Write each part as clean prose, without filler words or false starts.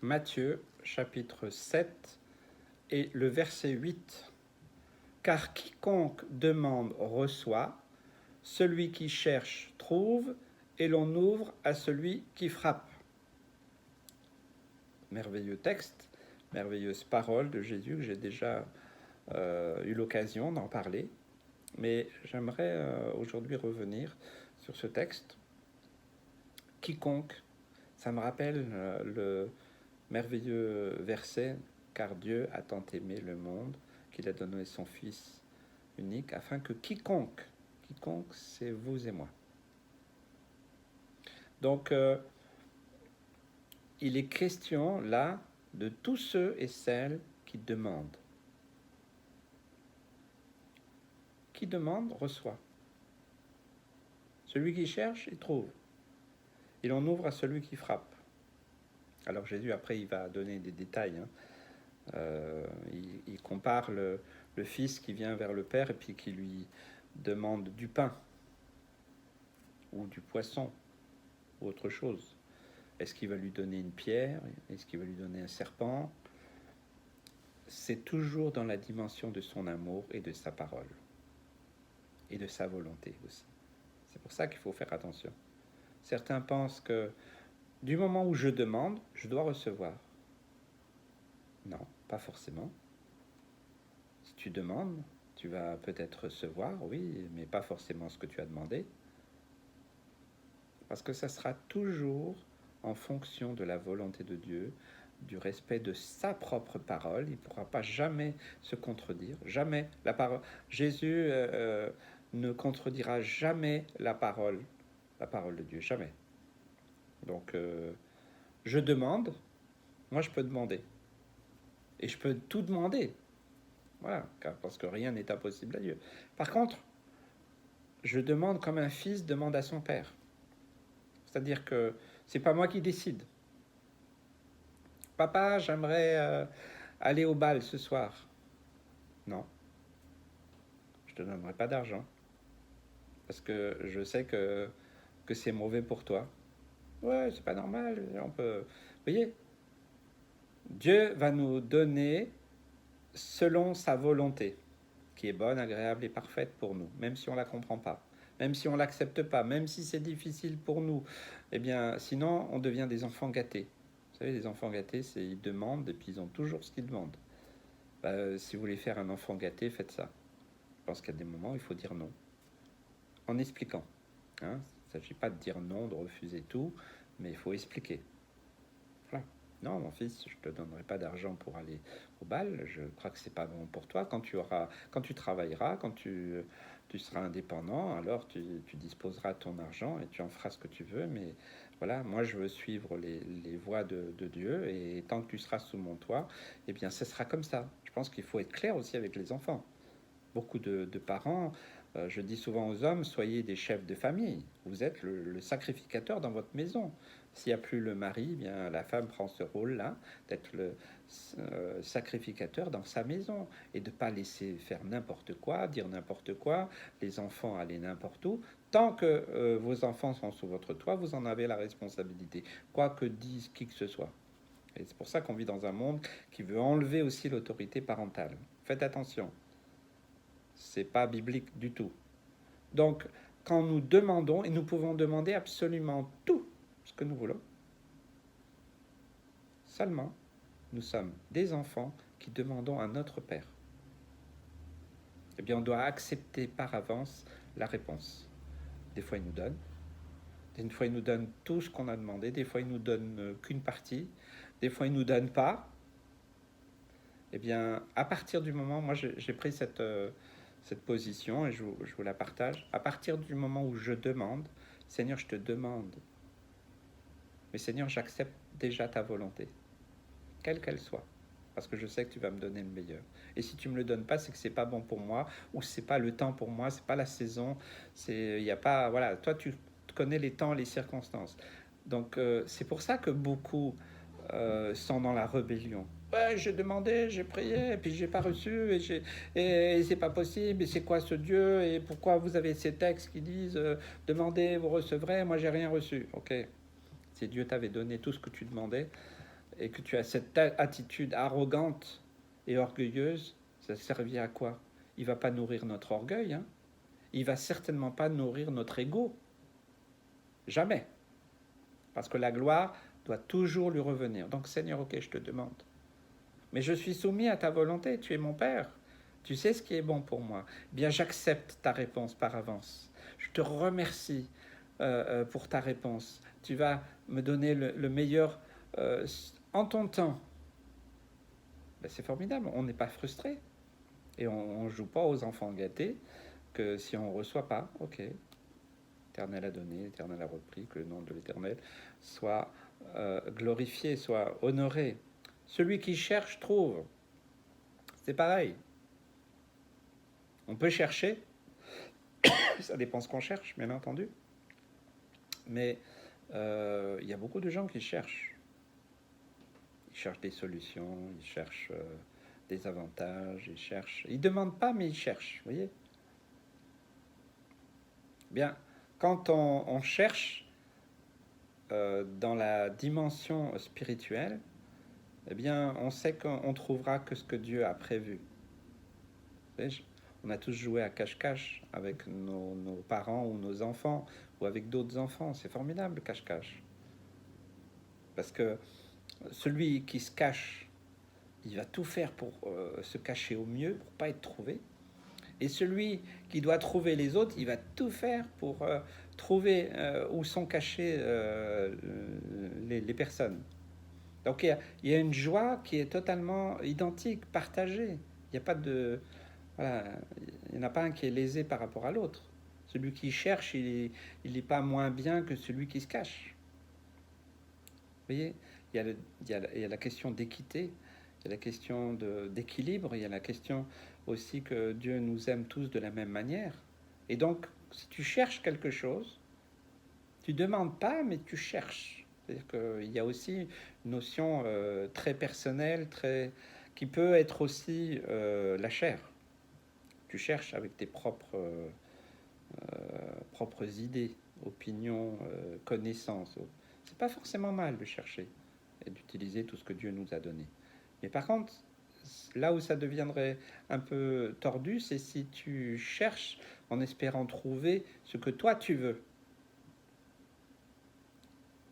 Matthieu, chapitre 7, et le verset 8. Car quiconque demande reçoit, celui qui cherche trouve, et l'on ouvre à celui qui frappe. Merveilleux texte, merveilleuse parole de Jésus que j'ai déjà eu l'occasion d'en parler. Mais j'aimerais aujourd'hui revenir sur ce texte. Quiconque, ça me rappelle le merveilleux verset, car Dieu a tant aimé le monde qu'il a donné son Fils unique, afin que quiconque, c'est vous et moi. Donc, il est question là de tous ceux et celles qui demandent. Qui demande, reçoit. Celui qui cherche, il trouve. Et l'on ouvre à celui qui frappe. Alors Jésus, après, il va donner des détails. Il compare le fils qui vient vers le Père et puis qui lui demande du pain ou du poisson ou autre chose. Est-ce qu'il va lui donner une pierre? Est-ce qu'il va lui donner un serpent? C'est toujours dans la dimension de son amour et de sa parole et de sa volonté aussi. C'est pour ça qu'il faut faire attention. Certains pensent que du moment où je demande, je dois recevoir. Non, pas forcément. Si tu demandes, tu vas peut-être recevoir, oui, mais pas forcément ce que tu as demandé. Parce que ça sera toujours en fonction de la volonté de Dieu, du respect de sa propre parole. Il ne pourra pas jamais se contredire, jamais. La parole, Jésus ne contredira jamais la parole de Dieu, jamais. Donc, je demande, moi je peux demander. Et je peux tout demander. Voilà, parce que rien n'est impossible à Dieu. Par contre, je demande comme un fils demande à son père. C'est-à-dire que c'est pas moi qui décide. Papa, j'aimerais aller au bal ce soir. Non, je te donnerai pas d'argent. Parce que je sais que c'est mauvais pour toi. Ouais, c'est pas normal. On peut. Vous voyez, Dieu va nous donner selon sa volonté, qui est bonne, agréable et parfaite pour nous, même si on ne la comprend pas, même si on ne l'accepte pas, même si c'est difficile pour nous. Eh bien, sinon, on devient des enfants gâtés. Vous savez, les enfants gâtés, ils demandent et puis ils ont toujours ce qu'ils demandent. Si vous voulez faire un enfant gâté, faites ça. Je pense qu'à des moments, il faut dire non. En expliquant. Il ne s'agit pas de dire non, de refuser tout, mais il faut expliquer. Voilà. Non, mon fils, je ne te donnerai pas d'argent pour aller au bal. Je crois que c'est pas bon pour toi. Quand tu travailleras, quand tu seras indépendant, alors tu disposeras de ton argent et tu en feras ce que tu veux. Mais voilà, moi, je veux suivre les voies de Dieu. Et tant que tu seras sous mon toit, eh bien, ce sera comme ça. Je pense qu'il faut être clair aussi avec les enfants. Beaucoup de parents, je dis souvent aux hommes, soyez des chefs de famille. Vous êtes le sacrificateur dans votre maison. S'il n'y a plus le mari, eh bien la femme prend ce rôle-là, d'être le sacrificateur dans sa maison et de ne pas laisser faire n'importe quoi, dire n'importe quoi, les enfants aller n'importe où. Tant que vos enfants sont sous votre toit, vous en avez la responsabilité, quoi que dise qui que ce soit. Et c'est pour ça qu'on vit dans un monde qui veut enlever aussi l'autorité parentale. Faites attention. C'est pas biblique du tout. Donc, quand nous demandons, et nous pouvons demander absolument tout ce que nous voulons, seulement, nous sommes des enfants qui demandons à notre Père. Eh bien, on doit accepter par avance la réponse. Des fois, il nous donne. Des fois, il nous donne tout ce qu'on a demandé. Des fois, il nous donne qu'une partie. Des fois, il nous donne pas. Eh bien, à partir du moment, moi, j'ai pris cette position et je vous la partage. À partir du moment où je demande, Seigneur, je te demande, mais Seigneur, j'accepte déjà ta volonté, quelle qu'elle soit, parce que je sais que tu vas me donner le meilleur. Et si tu me le donnes pas, c'est que c'est pas bon pour moi, ou c'est pas le temps pour moi, c'est pas la saison, il y a pas, voilà, toi tu connais les temps, les circonstances. Donc c'est pour ça que beaucoup sont dans la rébellion. Ouais, j'ai demandé, j'ai prié, et puis j'ai pas reçu, et c'est pas possible, et c'est quoi ce Dieu, et pourquoi vous avez ces textes qui disent demandez, vous recevrez, moi j'ai rien reçu. Ok, si Dieu t'avait donné tout ce que tu demandais, et que tu as cette attitude arrogante et orgueilleuse, ça servit à quoi? Il ne va pas nourrir notre orgueil, hein. Il ne va certainement pas nourrir notre ego. Jamais. Parce que la gloire doit toujours lui revenir. Donc Seigneur, ok, je te demande. Mais je suis soumis à ta volonté, tu es mon Père. Tu sais ce qui est bon pour moi. Bien, j'accepte ta réponse par avance. Je te remercie pour ta réponse. Tu vas me donner le meilleur en ton temps. Ben, c'est formidable, on n'est pas frustré. Et on ne joue pas aux enfants gâtés que si on ne reçoit pas, ok, l'Éternel a donné, l'Éternel a repris, que le nom de l'Éternel soit glorifié, soit honoré. Celui qui cherche trouve. C'est pareil. On peut chercher, ça dépend ce qu'on cherche, bien entendu. Mais il y a beaucoup de gens qui cherchent. Ils cherchent des solutions, ils cherchent des avantages, ils cherchent. Ils ne demandent pas, mais ils cherchent, vous voyez. Bien, quand on cherche dans la dimension spirituelle, eh bien, on sait qu'on trouvera que ce que Dieu a prévu. Vous savez, on a tous joué à cache-cache avec nos parents ou nos enfants, ou avec d'autres enfants. C'est formidable, le cache-cache. Parce que celui qui se cache, il va tout faire pour se cacher au mieux, pour ne pas être trouvé. Et celui qui doit trouver les autres, il va tout faire pour trouver où sont cachées les personnes. Donc il y a une joie qui est totalement identique, partagée. Il n'y a pas de... Voilà, il n'y en a pas un qui est lésé par rapport à l'autre. Celui qui cherche, il n'est pas moins bien que celui qui se cache. Vous voyez, il y a la question d'équité, il y a la question d'équilibre, il y a la question aussi que Dieu nous aime tous de la même manière. Et donc, si tu cherches quelque chose, tu ne demandes pas, mais tu cherches. C'est-à-dire qu'il y a aussi une notion très personnelle, qui peut être aussi la chair. Tu cherches avec tes propres idées, opinions, connaissances. C'est pas forcément mal de chercher et d'utiliser tout ce que Dieu nous a donné. Mais par contre, là où ça deviendrait un peu tordu, c'est si tu cherches en espérant trouver ce que toi tu veux.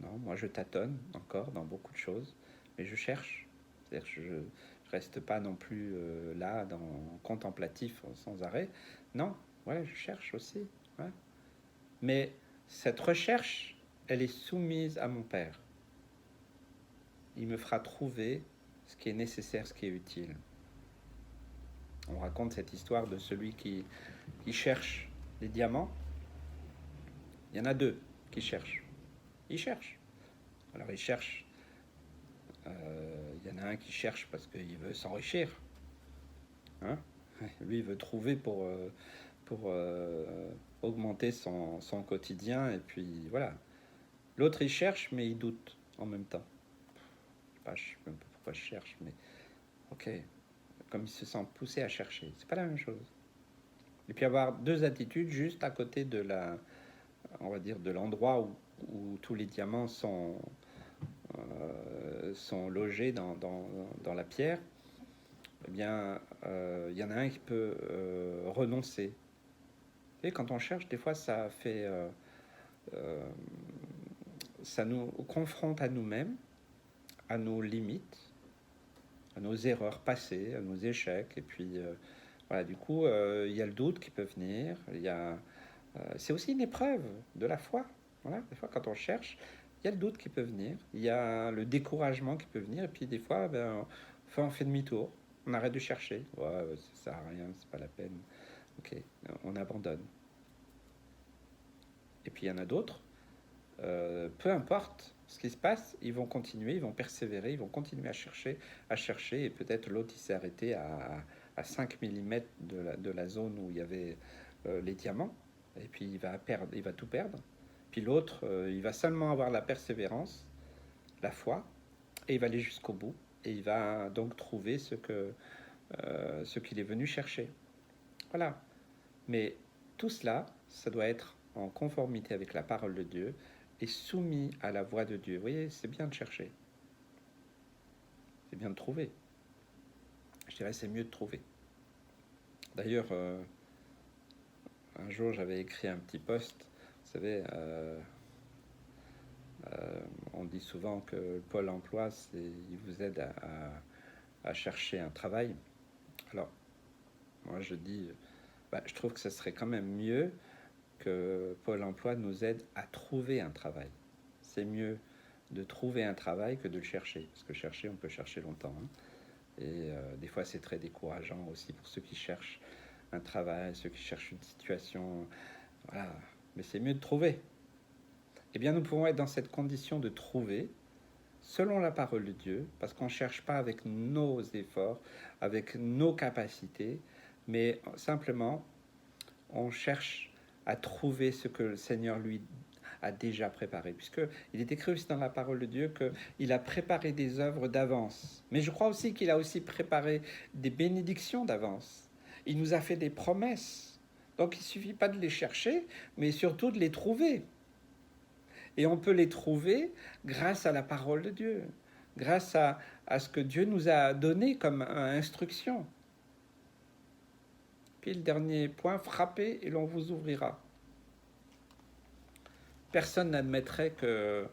Non, moi je tâtonne encore dans beaucoup de choses, mais je cherche. C'est-à-dire que je reste pas non plus là, contemplatif sans arrêt. Non, ouais, je cherche aussi. Ouais. Mais cette recherche, elle est soumise à mon Père. Il me fera trouver ce qui est nécessaire, ce qui est utile. On raconte cette histoire de celui qui cherche les diamants. Il y en a deux qui cherchent. Ils cherchent. Alors ils cherchent. Il y en a un qui cherche parce qu'il veut s'enrichir. Hein? Lui, il veut trouver pour augmenter son quotidien. Et puis voilà. L'autre, il cherche, mais il doute en même temps. Je ne sais pas pourquoi je cherche, mais ok. Comme il se sent poussé à chercher. C'est pas la même chose. Et puis avoir deux attitudes juste à côté de on va dire, de l'endroit où tous les diamants sont logés dans la pierre. Eh bien, il y en a un qui peut renoncer. Vous savez, quand on cherche, des fois, ça fait... ça nous confronte à nous-mêmes, à nos limites, à nos erreurs passées, à nos échecs. Et puis, voilà, du coup, il y a le doute qui peut venir. C'est aussi une épreuve de la foi. Voilà, des fois, quand on cherche, il y a le doute qui peut venir. Il y a le découragement qui peut venir. Et puis, des fois, on fait demi-tour. On arrête de chercher. Ouais, ça sert à rien, c'est pas la peine. Ok, on abandonne. Et puis, il y en a d'autres. Peu importe ce qui se passe, ils vont continuer, ils vont persévérer, ils vont continuer à chercher, et peut-être l'autre il s'est arrêté à 5 mm de la zone où il y avait les diamants, et puis il va tout perdre. Puis l'autre, il va seulement avoir la persévérance, la foi, et il va aller jusqu'au bout, et il va donc trouver ce qu'il est venu chercher. Voilà. Mais tout cela, ça doit être en conformité avec la parole de Dieu, et soumis à la voix de Dieu. Vous voyez, c'est bien de chercher. c'est bien de trouver. Je dirais c'est mieux de trouver. D'ailleurs, un jour j'avais écrit un petit post, vous savez, on dit souvent que le Pôle emploi, il vous aide à chercher un travail. Alors, moi je dis, je trouve que ce serait quand même mieux que Pôle emploi nous aide à trouver un travail. C'est mieux de trouver un travail que de le chercher, parce que chercher, on peut chercher longtemps. Hein. Et des fois, c'est très décourageant aussi pour ceux qui cherchent un travail, ceux qui cherchent une situation. Voilà. Mais c'est mieux de trouver. Eh bien, nous pouvons être dans cette condition de trouver, selon la parole de Dieu, parce qu'on ne cherche pas avec nos efforts, avec nos capacités, mais simplement, on cherche à trouver ce que le Seigneur lui a déjà préparé, puisqu'il est écrit aussi dans la parole de Dieu qu'il a préparé des œuvres d'avance. Mais je crois aussi qu'il a aussi préparé des bénédictions d'avance. Il nous a fait des promesses. Donc il ne suffit pas de les chercher, mais surtout de les trouver. Et on peut les trouver grâce à la parole de Dieu, grâce à ce que Dieu nous a donné comme instruction. Puis le dernier point, frappez et l'on vous ouvrira. Personne n'admettrait que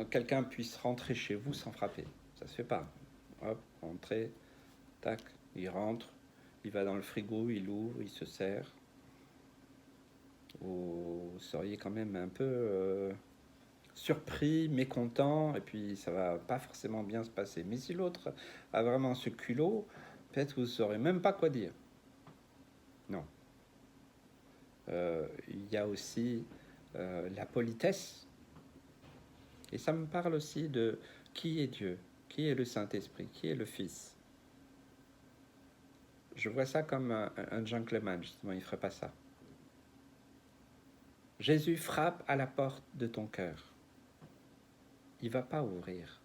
quelqu'un puisse rentrer chez vous sans frapper. Ça se fait pas. Hop, rentrer, tac, il rentre, il va dans le frigo, il ouvre, il se sert. Vous seriez quand même un peu surpris, mécontent, et puis ça va pas forcément bien se passer. Mais si l'autre a vraiment ce culot, peut-être vous ne saurez même pas quoi dire. Non. Il y a aussi la politesse. Et ça me parle aussi de qui est Dieu, qui est le Saint-Esprit, qui est le Fils. Je vois ça comme un gentleman, justement, il ne ferait pas ça. Jésus frappe à la porte de ton cœur. Il ne va pas ouvrir.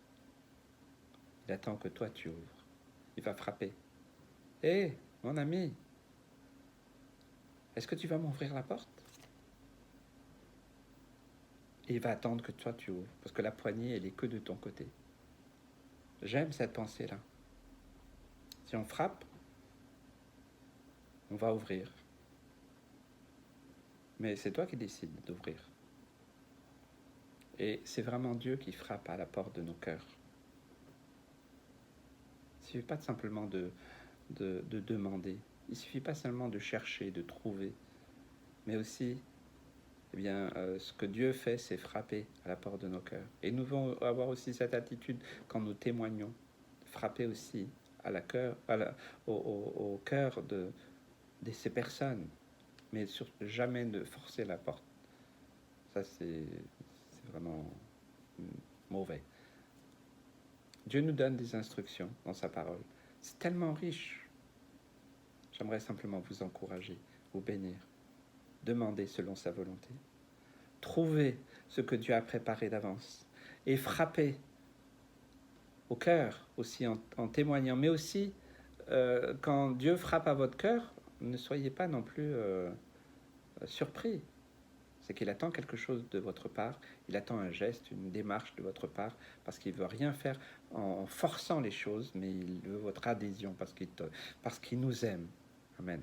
Il attend que toi tu ouvres. Il va frapper. Hé, mon ami, est-ce que tu vas m'ouvrir la porte? Et il va attendre que toi tu ouvres, parce que la poignée, elle est que de ton côté. J'aime cette pensée-là. Si on frappe, on va ouvrir. Mais c'est toi qui décides d'ouvrir. Et c'est vraiment Dieu qui frappe à la porte de nos cœurs. Il ne suffit pas simplement de demander. Il ne suffit pas seulement de chercher, de trouver. Mais aussi, ce que Dieu fait, c'est frapper à la porte de nos cœurs. Et nous devons avoir aussi cette attitude quand nous témoignons. Frapper aussi au cœur de ces personnes. Mais surtout jamais de forcer la porte. Ça, c'est vraiment mauvais. Dieu nous donne des instructions dans sa parole. C'est tellement riche. J'aimerais simplement vous encourager, vous bénir. Demandez selon sa volonté. Trouvez ce que Dieu a préparé d'avance. Et frappez au cœur aussi en témoignant. Mais aussi, quand Dieu frappe à votre cœur, ne soyez pas non plus surpris. C'est qu'il attend quelque chose de votre part, il attend un geste, une démarche de votre part, parce qu'il ne veut rien faire en forçant les choses, mais il veut votre adhésion parce qu'il nous aime. Amen.